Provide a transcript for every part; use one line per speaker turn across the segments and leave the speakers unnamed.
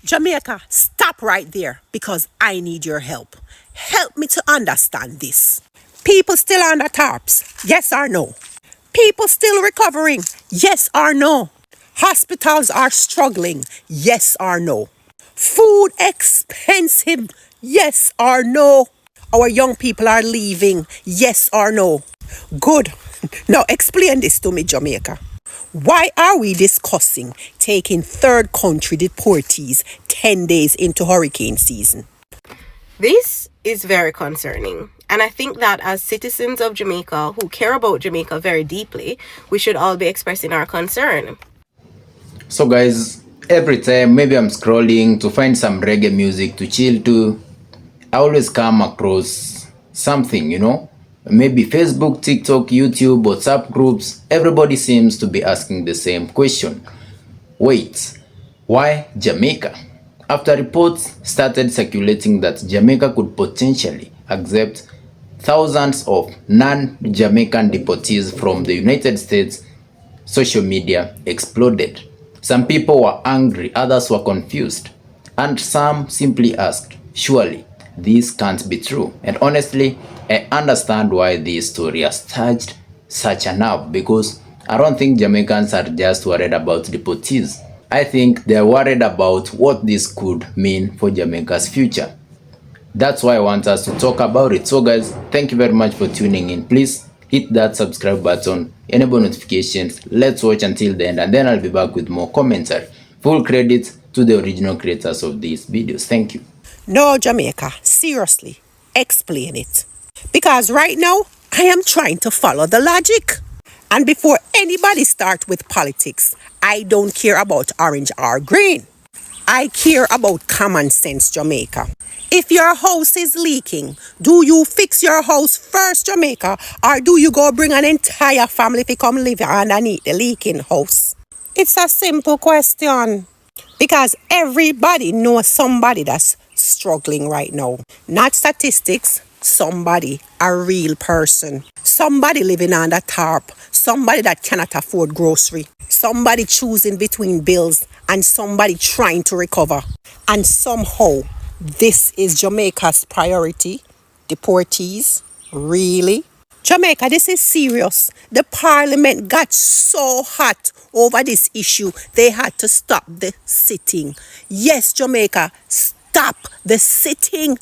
Jamaica, stop right there because I need your help. Help me to understand this. People still under tarps, yes or no? People still recovering, yes or no? Hospitals are struggling, yes or no? Food expensive, yes or no? Our young people are leaving, yes or no? Good. Now explain this to me, Jamaica. Why are we discussing taking third country deportees 10 days into hurricane season?
This is very concerning. And I think that as citizens of Jamaica who care about Jamaica very deeply, we should all be expressing our concern.
So guys, every time maybe I'm scrolling to find some reggae music to chill to, I always come across something, maybe Facebook, TikTok, YouTube, WhatsApp groups. Everybody seems to be asking the same question. Wait, why Jamaica? After reports started circulating that Jamaica could potentially accept thousands of non-Jamaican deportees from the United States, social media exploded. Some people were angry, others were confused, and some simply asked, surely this can't be true. And honestly, I understand why this story has touched such a nerve, because I don't think Jamaicans are just worried about deportees. I think they're worried about what this could mean for Jamaica's future. That's why I want us to talk about it. So guys, thank you very much for tuning in. Please hit that subscribe button, enable notifications. Let's watch until the end, and then I'll be back with more commentary. Full credit to the original creators of these videos. Thank you.
No, Jamaica, seriously, explain it. Because right now, I am trying to follow the logic. And before anybody starts with politics, I don't care about orange or green. I care about common sense, Jamaica. If your house is leaking, do you fix your house first, Jamaica? Or do you go bring an entire family to come live underneath the leaking house? It's a simple question. Because everybody knows somebody that's struggling right now. Not statistics, somebody, a real person. Somebody living on the tarp. Somebody that cannot afford grocery. Somebody choosing between bills and somebody trying to recover. And somehow, this is Jamaica's priority. Deportees? Really? Jamaica, this is serious. The parliament got so hot over this issue, they had to stop the sitting. Yes, Jamaica, stop the sitting.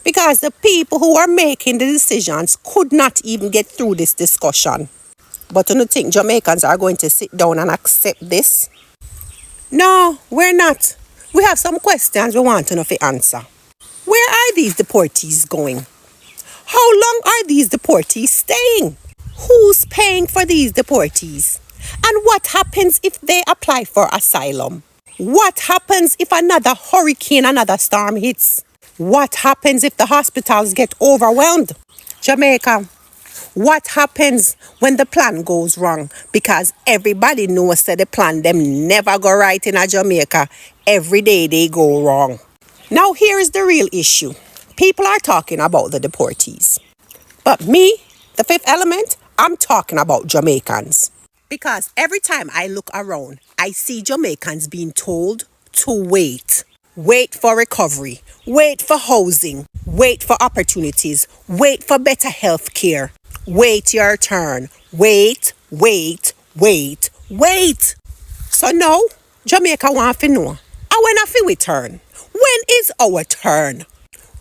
Because the people who are making the decisions could not even get through this discussion. But do you think Jamaicans are going to sit down and accept this? No, we're not. We have some questions we want to know the answer. Where are these deportees going? How long are these deportees staying? Who's paying for these deportees? And what happens if they apply for asylum? What happens if another hurricane, another storm hits? What happens if the hospitals get overwhelmed? Jamaica, what happens when the plan goes wrong? Because everybody knows that the plan them never go right in a Jamaica. Every day they go wrong. Now here is the real issue. People are talking about the deportees. But me, the fifth element, I'm talking about Jamaicans. Because every time I look around, I see Jamaicans being told to wait. Wait for recovery. Wait for housing. Wait for opportunities. Wait for better health care. Wait your turn. Wait, wait, wait, wait. So now, Jamaica want to know, when I feel we turn? When is our turn?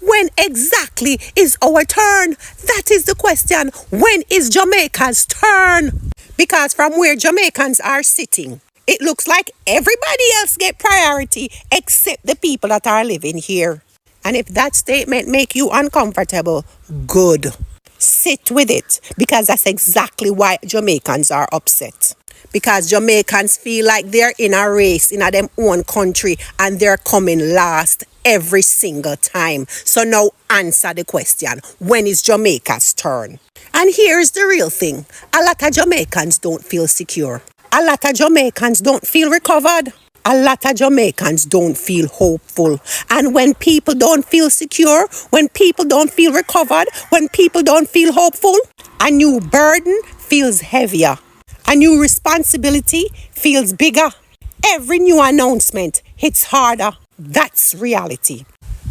When exactly is our turn? That is the question. When is Jamaica's turn? Because from where Jamaicans are sitting, it looks like everybody else get priority except the people that are living here. And if that statement make you uncomfortable, good. Sit with it, because that's exactly why Jamaicans are upset. Because Jamaicans feel like they're in a race in their own country and they're coming last every single time. So now answer the question, when is Jamaica's turn? And here's the real thing. A lot of Jamaicans don't feel secure. A lot of Jamaicans don't feel recovered. A lot of Jamaicans don't feel hopeful. And when people don't feel secure, when people don't feel recovered, when people don't feel hopeful, a new burden feels heavier. A new responsibility feels bigger. Every new announcement hits harder. That's reality.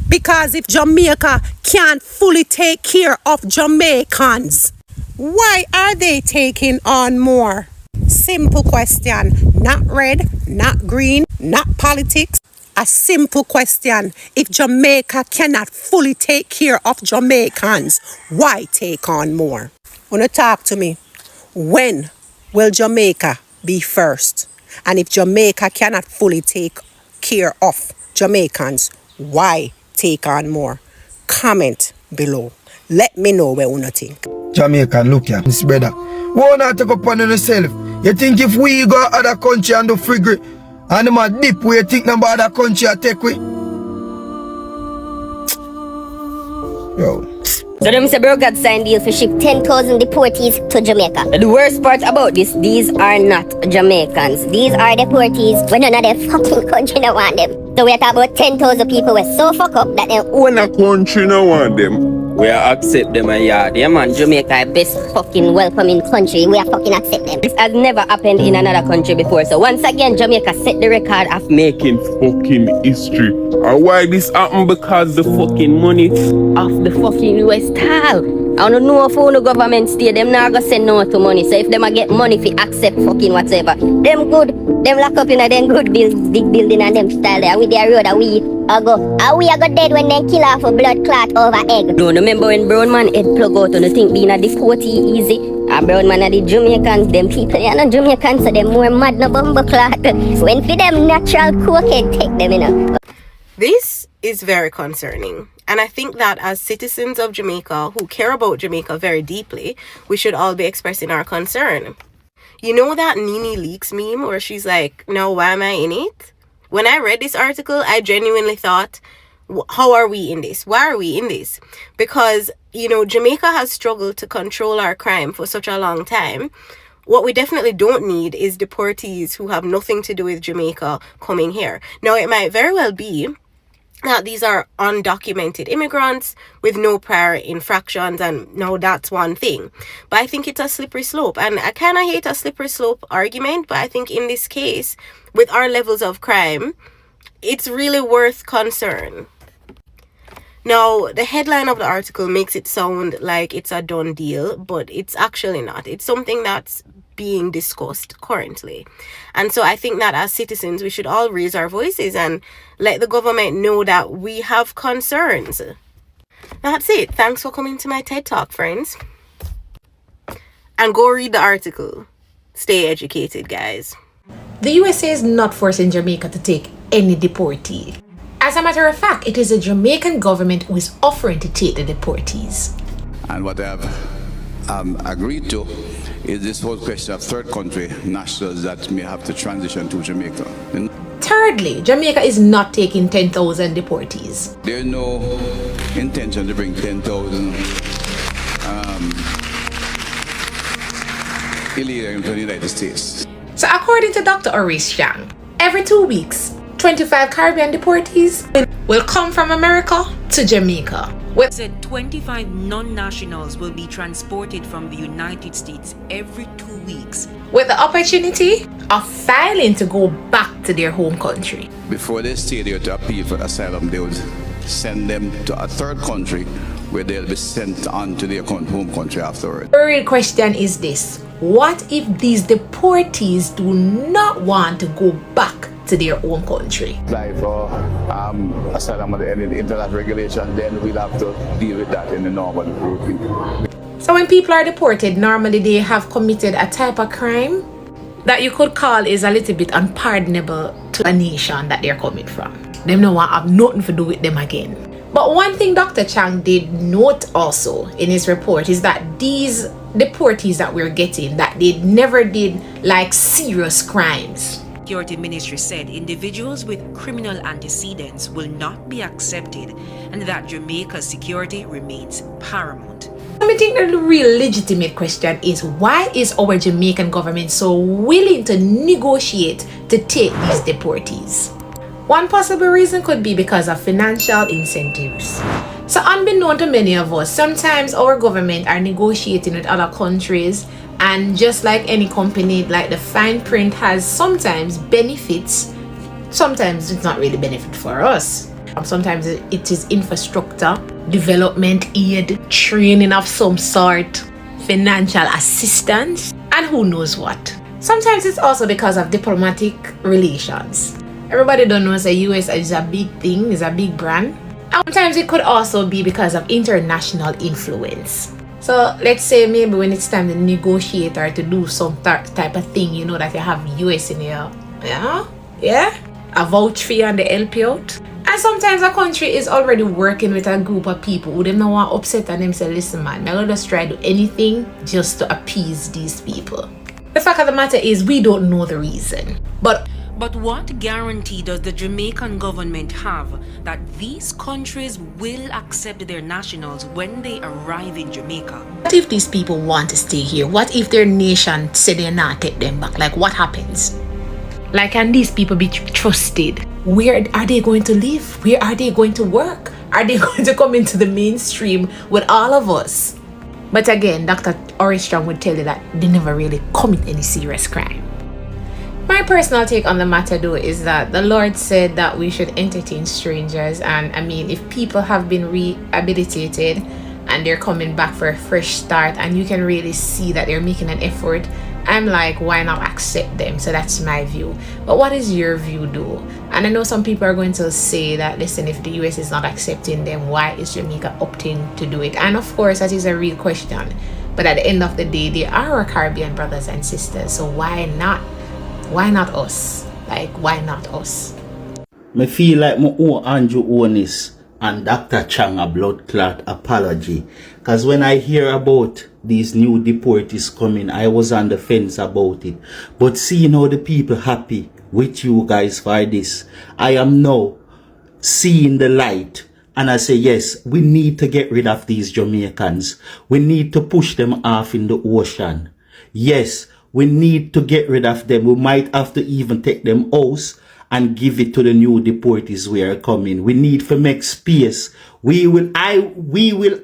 Because if Jamaica can't fully take care of Jamaicans, why are they taking on more? Simple question. Not red, not green, not politics. A simple question. If Jamaica cannot fully take care of Jamaicans, why take on more? Wanna talk to me? When will Jamaica be first? And if Jamaica cannot fully take care of Jamaicans, why take on more? Comment below. Let me know where you think.
Jamaican, look here, Miss brother. Why not take up on yourself? You think if we go other country and do frigate and them a dip, we think number other country a take we? Yo.
So them say bro God signed deal for ship 10,000 deportees to Jamaica. The worst part about this, these are not Jamaicans. These are deportees when none of their fucking country don't want them. So we are talking about 10,000 people were so fuck up that they
when a country no want them, we accept them and yeah man.
Jamaica best fucking welcoming country. We are fucking accept them. This has never happened in another country before. So once again, Jamaica set the record of
Making fucking history. And why this happen? Because the fucking money
of the fucking US tall. I don't know if the government stay, them not gonna send no to money. So if them a get money fi accept fucking whatever, them good, them lock up in a them good big building and them style there. With their road and we a go dead when they kill off a blood clot over egg. Don't remember when brown man head plug out and think being a deportee easy. A brown man are the Jamaicans, them people are not Jamaicans, so them more mad no bumbo clot. When for them natural cokehead take them in.
This is very concerning. And I think that as citizens of Jamaica who care about Jamaica very deeply, we should all be expressing our concern. You know that Nene Leaks meme where she's like, no, why am I in it? When I read this article, I genuinely thought, how are we in this? Why are we in this? Because, you know, Jamaica has struggled to control our crime for such a long time. What we definitely don't need is deportees who have nothing to do with Jamaica coming here. Now, it might very well be that these are undocumented immigrants with no prior infractions, and no, that's one thing. But I think it's a slippery slope, and I kind of hate a slippery slope argument, but I think in this case, with our levels of crime, it's really worth concern. Now, the headline of the article makes it sound like it's a done deal, but it's actually not. It's something that's being discussed currently. And so I think that as citizens, we should all raise our voices and let the government know that we have concerns. That's it. Thanks for coming to my TED Talk, friends. And go read the article. Stay educated, guys.
The USA is not forcing Jamaica to take any deportee. As a matter of fact, it is the Jamaican government who is offering to take the deportees.
And what they have agreed to is this whole question of third country nationals that may have to transition to Jamaica.
Thirdly, Jamaica is not taking 10,000 deportees.
There's no intention to bring 10,000 illegals into the United States.
So according to Dr. Oris Chang, every 2 weeks, 25 Caribbean deportees will come from America to Jamaica.
Said 25 non-nationals will be transported from the United States every 2 weeks,
with the opportunity of filing to go back to their home country.
Before they stay there to appeal for asylum, they would send them to a third country where they'll be sent on to their home country afterward.
The real question is this: what if these deportees do not want to go back to their own country?
Apply for asylum under any international regulation, then we'll have to deal with that in the normal route.
So when people are deported, normally they have committed a type of crime that you could call is a little bit unpardonable to a nation that they're coming from. Them no want have nothing to do with them again. But one thing Dr. Chang did note also in his report is that these deportees that we're getting, that they never did like serious crimes.
Security Ministry said individuals with criminal antecedents will not be accepted and that Jamaica's security remains paramount.
I think the real legitimate question is, why is our Jamaican government so willing to negotiate to take these deportees? One possible reason could be because of financial incentives. So unbeknown to many of us, sometimes our government are negotiating with other countries, and just like any company, like the fine print has sometimes benefits sometimes it's not really benefit for us. Sometimes it is infrastructure, development aid, training of some sort, financial assistance, and who knows what. Sometimes it's also because of diplomatic relations. Everybody don't know the US is a big thing, is a big brand. Sometimes it could also be because of international influence. So let's say maybe when it's time to negotiate or to do some type of thing, you know that you have US in here. Yeah? A vouch for you and they help you out. And sometimes a country is already working with a group of people who them not want upset and them say, listen man, I'm gonna just try to do anything just to appease these people. The fact of the matter is we don't know the reason. But
what guarantee does the Jamaican government have that these countries will accept their nationals when they arrive in Jamaica?
What if these people want to stay here? What if their nation say they're not take them back? Like what happens? Like, can these people be trusted? Where are they going to live? Where are they going to work? Are they going to come into the mainstream with all of us? But again, Dr. Oristram would tell you that they never really commit any serious crime. My personal take on the matter though is that the Lord said that we should entertain strangers, and I mean, if people have been rehabilitated and they're coming back for a fresh start and you can really see that they're making an effort, I'm like, why not accept them? So that's my view. But what is your view though? And I know some people are going to say that, listen, if the US is not accepting them, why is Jamaica opting to do it? And of course, that is a real question. But at the end of the day, they are our Caribbean brothers and sisters. So why not? Why not us? Like, why not us?
Me feel like my own Andrew Onis and Dr. Chang a blood clot apology. Because when I hear about these new deportees coming, I was on the fence about it. But seeing how the people happy with you guys for this, I am now seeing the light. And I say, yes, we need to get rid of these Jamaicans. We need to push them off in the ocean. Yes, we need to get rid of them. We might have to even take them out and give it to the new deportees who are coming. We need to make space. We will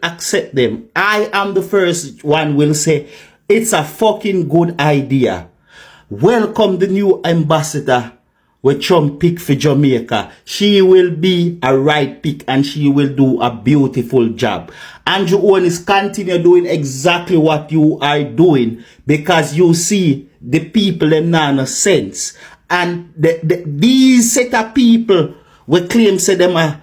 accept them. I am the first one will say, it's a fucking good idea. Welcome the new ambassador with Trump pick for Jamaica. She will be a right pick and she will do a beautiful job. Andrew Owen is continue doing exactly what you are doing because you see the people in no sense. And these set of people we claim say them a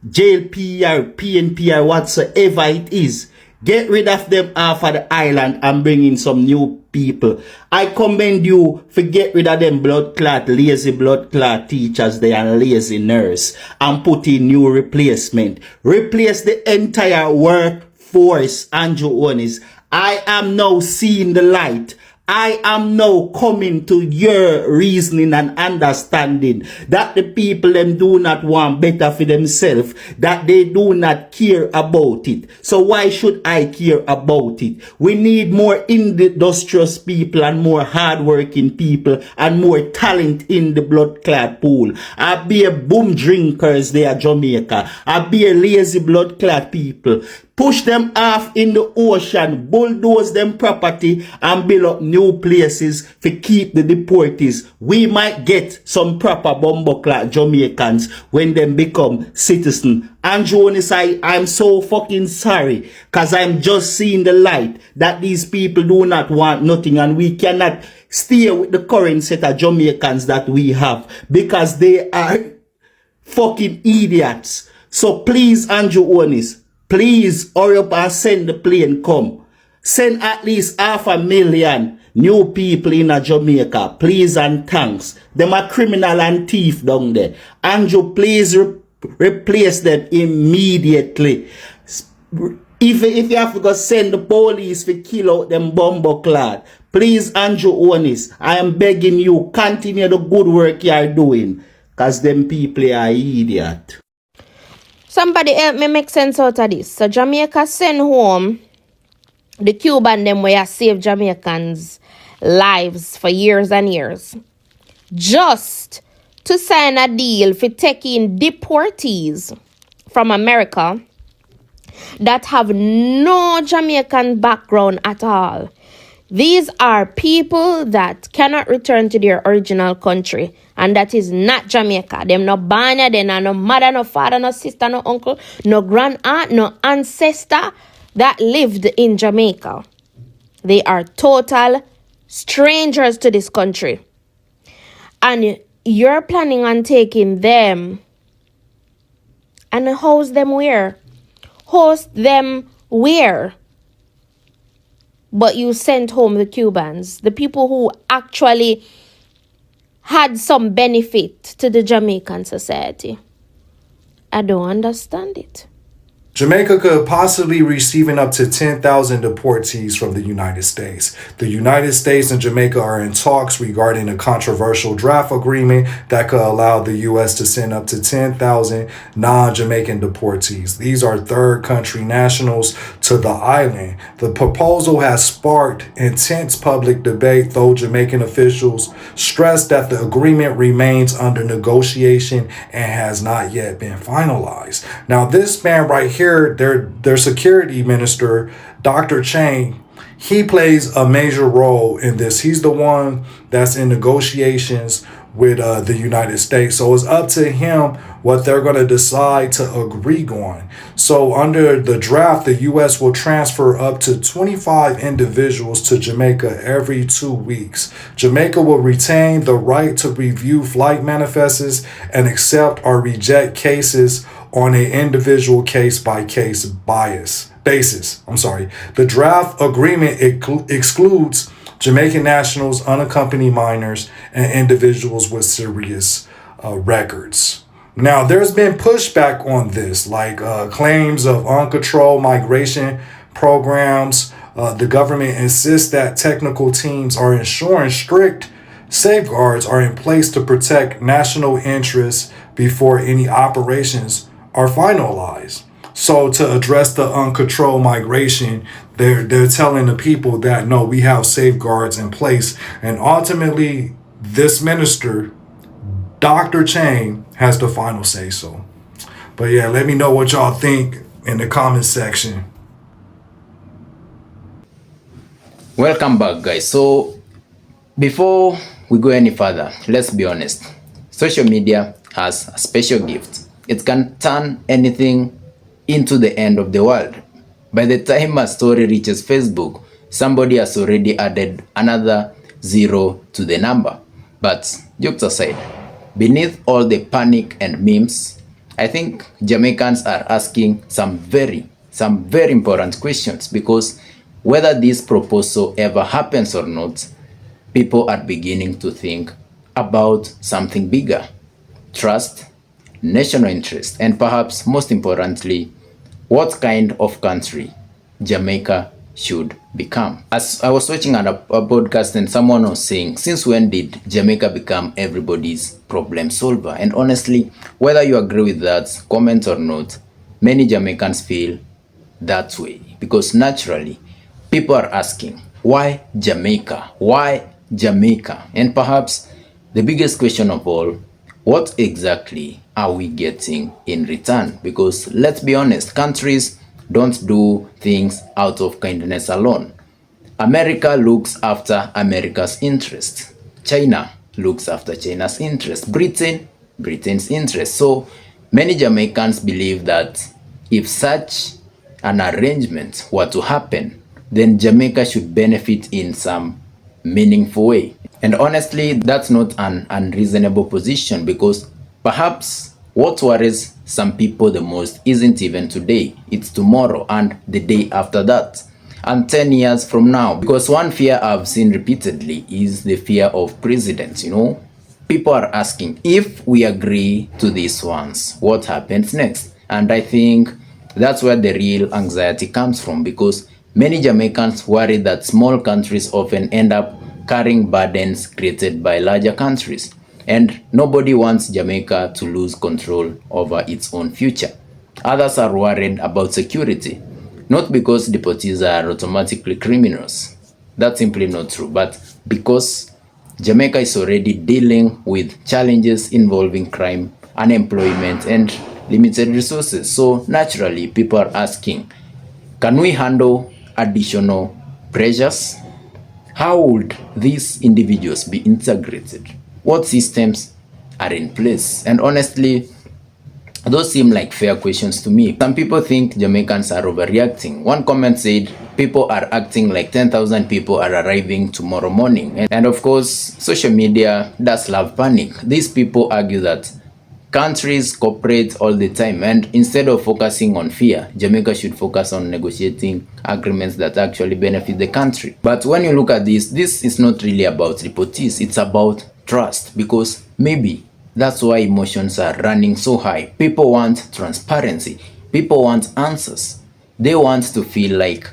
JLP or PNP or whatsoever it is. Get rid of them off of the island and bring in some new people. I commend you for get rid of them blood clot, lazy blood clot teachers they and lazy nurse and put in new replacement. Replace the entire workforce, Andrew Onis. I am now seeing the light. I am now coming to your reasoning and understanding that the people them do not want better for themselves, that they do not care about it. So why should I care about it? We need more industrious people and more hardworking people and more talent in the blood clot pool. I be a boom drinkers there, Jamaica. I be a lazy blood clot people. Push them off in the ocean, bulldoze them property and build up new places to keep the deportees. We might get some proper bumbleclad Jamaicans when they become citizens. And Jonas, I'm so fucking sorry because I'm just seeing the light that these people do not want nothing and we cannot stay with the current set of Jamaicans that we have because they are fucking idiots. So please, Andrew Onis, please hurry up and send the plane come. Send at least 500,000 new people in Jamaica. Please and thanks. Them are criminal and thief down there. Andrew, please replace them immediately. If you have to go send the police to kill out them bumbleclad, please, Andrew Onis, I am begging you, continue the good work you are doing. Because them people are idiot.
Somebody help me make sense out of this. So Jamaica send home the Cuban them where save Jamaicans' lives for years and years. Just to sign a deal for taking deportees from America that have no Jamaican background at all.
These are people that cannot return to their original country, and that is not Jamaica. Them no banya, they no mother, no father, no sister, no uncle, no grand aunt, no ancestor that lived in Jamaica. They are total strangers to this country. And you're planning on taking them and host them where? Host them where? But you sent home the Cubans, the people who actually had some benefit to the Jamaican society. I don't understand it.
Jamaica could possibly receiving up to 10,000 deportees from the United States. The United States and Jamaica are in talks regarding a controversial draft agreement that could allow the U.S. to send up to 10,000 non-Jamaican deportees. These are third country nationals to the island. The proposal has sparked intense public debate, though Jamaican officials stress that the agreement remains under negotiation and has not yet been finalized. Now, this man right here, their security minister, Dr. Chang, he plays a major role in this. He's the one that's in negotiations with the United States. So it's up to him what they're going to decide to agree on. So under the draft, the U.S. will transfer up to 25 individuals to Jamaica every 2 weeks. Jamaica will retain the right to review flight manifests and accept or reject cases on an individual case-by-case basis. The draft agreement excludes Jamaican nationals, unaccompanied minors, and individuals with serious records. Now, there's been pushback on this, like claims of uncontrolled migration programs. The government insists that technical teams are ensuring strict safeguards are in place to protect national interests before any operations are finalized. So to address the uncontrolled migration, they're telling the people that no, we have safeguards in place. And ultimately, this minister, Dr. Chang, has the final say so. But yeah, let me know what y'all think in the comment section.
Welcome back, guys. So before we go any further, let's be honest. Social media has a special gift. It can turn anything into the end of the world. By the time a story reaches Facebook, somebody has already added another 0 to the number. But jokes aside, beneath all the panic and memes, I think Jamaicans are asking some very important questions, because whether this proposal ever happens or not, people are beginning to think about something bigger: trust, national interest, and perhaps most importantly, what kind of country Jamaica should become. As I was watching a podcast, and someone was saying, since when did Jamaica become everybody's problem solver? And honestly, whether you agree with that comment or not, many Jamaicans feel that way, because naturally people are asking, why Jamaica? Why Jamaica? And perhaps the biggest question of all, what exactly are we getting in return? Because let's be honest, countries don't do things out of kindness alone. America looks after America's interest. China looks after China's interest. Britain's interest. So many Jamaicans believe that if such an arrangement were to happen, then Jamaica should benefit in some meaningful way. And honestly, that's not an unreasonable position, because perhaps what worries some people the most isn't even today, it's tomorrow and the day after that, and 10 years from now. Because one fear I've seen repeatedly is the fear of precedents. People are asking, if we agree to this once, what happens next? And I think that's where the real anxiety comes from, because many Jamaicans worry that small countries often end up carrying burdens created by larger countries. And nobody wants Jamaica to lose control over its own future. Others are worried about security, not because deportees are automatically criminals. That's simply not true, but because Jamaica is already dealing with challenges involving crime, unemployment, and limited resources. So naturally, people are asking, can we handle additional pressures? How would these individuals be integrated? What systems are in place? And honestly, those seem like fair questions to me. Some people think Jamaicans are overreacting. One comment said, people are acting like 10,000 people are arriving tomorrow morning. And of course, social media does love panic. These people argue that countries cooperate all the time, and instead of focusing on fear, Jamaica should focus on negotiating agreements that actually benefit the country. But when you look at this is not really about deportees, it's about trust, because maybe that's why emotions are running so high. People want transparency. People want answers. They want to feel like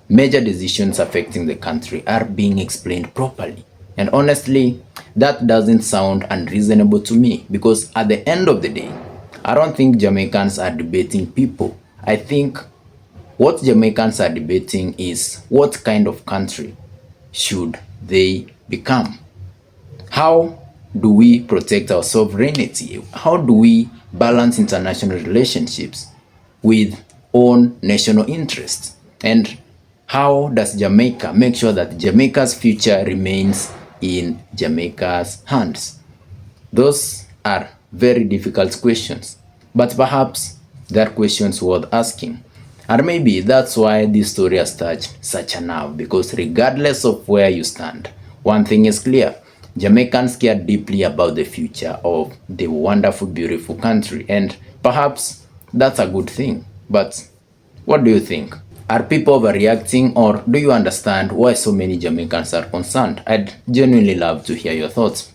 major decisions affecting the country are being explained properly. And honestly, that doesn't sound unreasonable to me, because at the end of the day, I don't think Jamaicans are debating people. I think what Jamaicans are debating is what kind of country should they become. How do we protect our sovereignty? How do we balance international relationships with own national interests? And how does Jamaica make sure that Jamaica's future remains in Jamaica's hands? Those are very difficult questions, but perhaps they're questions worth asking. And maybe that's why this story has touched such a nerve, because regardless of where you stand, one thing is clear: Jamaicans care deeply about the future of the wonderful, beautiful country, and perhaps that's a good thing. But what do you think? Are people overreacting, or do you understand why so many Jamaicans are concerned? I'd genuinely love to hear your thoughts.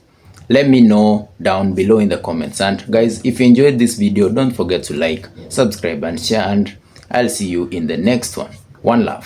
Let me know down below in the comments. And guys, if you enjoyed this video, don't forget to like, subscribe and share, and I'll see you in the next one. One love.